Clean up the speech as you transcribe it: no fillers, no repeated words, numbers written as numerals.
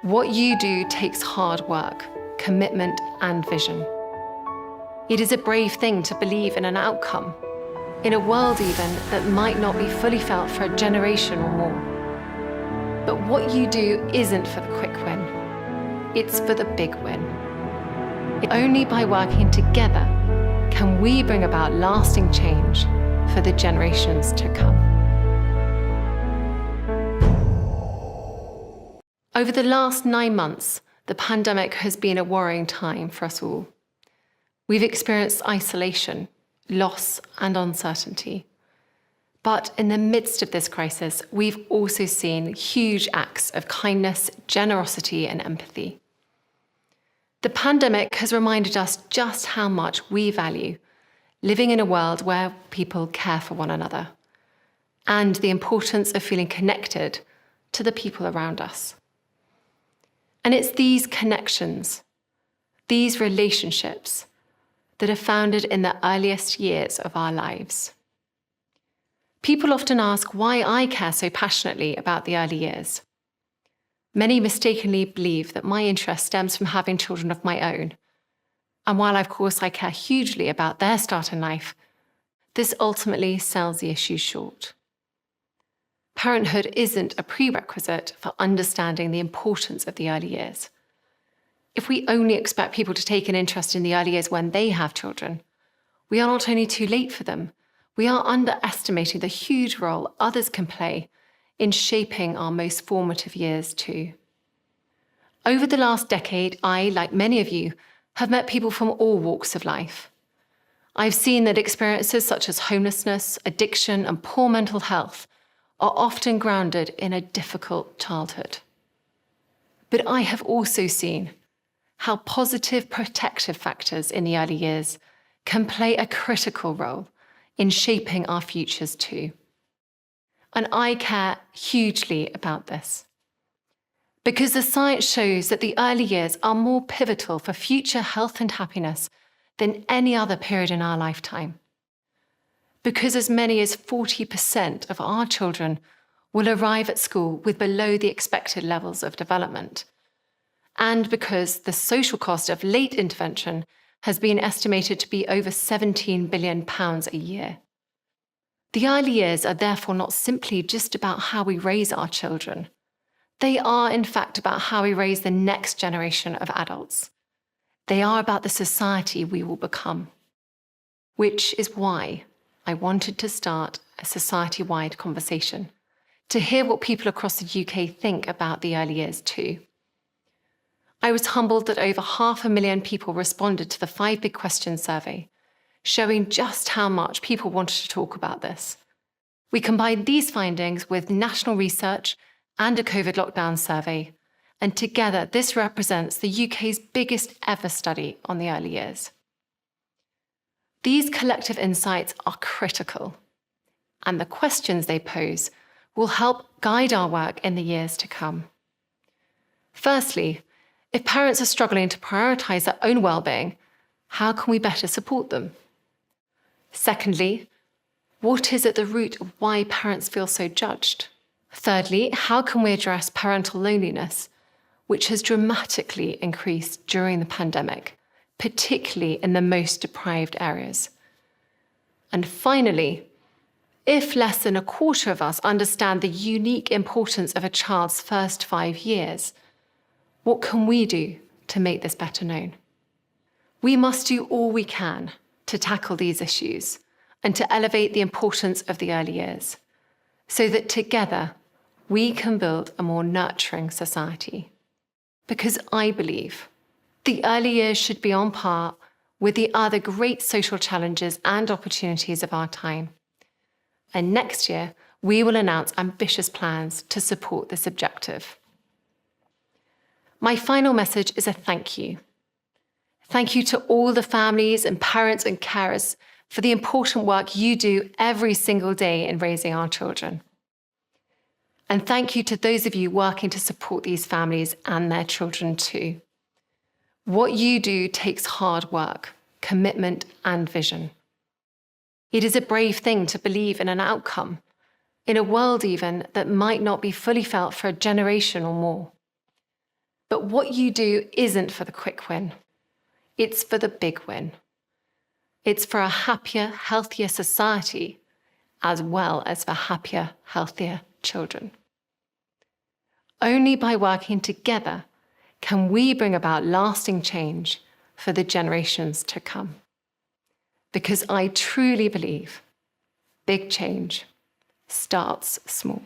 What you do takes hard work, commitment, and vision. It is a brave thing to believe in an outcome, in a world even that might not be fully felt for a generation or more. But what you do isn't for the quick win. It's for the big win. Only by working together can we bring about lasting change for the generations to come. Over the last 9 months, the pandemic has been a worrying time for us all. We've experienced isolation, loss, and uncertainty. But in the midst of this crisis, we've also seen huge acts of kindness, generosity, and empathy. The pandemic has reminded us just how much we value living in a world where people care for one another, and the importance of feeling connected to the people around us. And it's these connections, these relationships, that are founded in the earliest years of our lives. People often ask why I care so passionately about the early years. Many mistakenly believe that my interest stems from having children of my own. And while of course I care hugely about their start in life, this ultimately sells the issue short. Parenthood isn't a prerequisite for understanding the importance of the early years. If we only expect people to take an interest in the early years when they have children, we are not only too late for them, we are underestimating the huge role others can play in shaping our most formative years too. Over the last decade, I, like many of you, have met people from all walks of life. I've seen that experiences such as homelessness, addiction, and poor mental health are often grounded in a difficult childhood. But I have also seen how positive protective factors in the early years can play a critical role in shaping our futures too. And I care hugely about this, because the science shows that the early years are more pivotal for future health and happiness than any other period in our lifetime. Because as many as 40% of our children will arrive at school with below the expected levels of development. And because the social cost of late intervention has been estimated to be over £17 billion a year. The early years are therefore not simply just about how we raise our children. They are, in fact, about how we raise the next generation of adults. They are about the society we will become. Which is why I wanted to start a society-wide conversation, to hear what people across the UK think about the early years too. I was humbled that over 500,000 people responded to the 5 Big Questions survey, showing just how much people wanted to talk about this. We combined these findings with national research and a COVID lockdown survey, and together this represents the UK's biggest ever study on the early years. These collective insights are critical, and the questions they pose will help guide our work in the years to come. Firstly, if parents are struggling to prioritise their own well-being, how can we better support them? Secondly, what is at the root of why parents feel so judged? Thirdly, how can we address parental loneliness, which has dramatically increased during the pandemic, particularly in the most deprived areas? And finally, if less than a quarter of us understand the unique importance of a child's first 5 years, what can we do to make this better known? We must do all we can to tackle these issues and to elevate the importance of the early years, so that together we can build a more nurturing society. Because I believe the early years should be on par with the other great social challenges and opportunities of our time. And next year, we will announce ambitious plans to support this objective. My final message is a thank you. Thank you to all the families and parents and carers for the important work you do every single day in raising our children. And thank you to those of you working to support these families and their children too. What you do takes hard work, commitment, and vision. It is a brave thing to believe in an outcome, in a world even that might not be fully felt for a generation or more. But what you do isn't for the quick win. It's for the big win. It's for a happier, healthier society, as well as for happier, healthier children. Only by working together can we bring about lasting change for the generations to come. Because I truly believe big change starts small.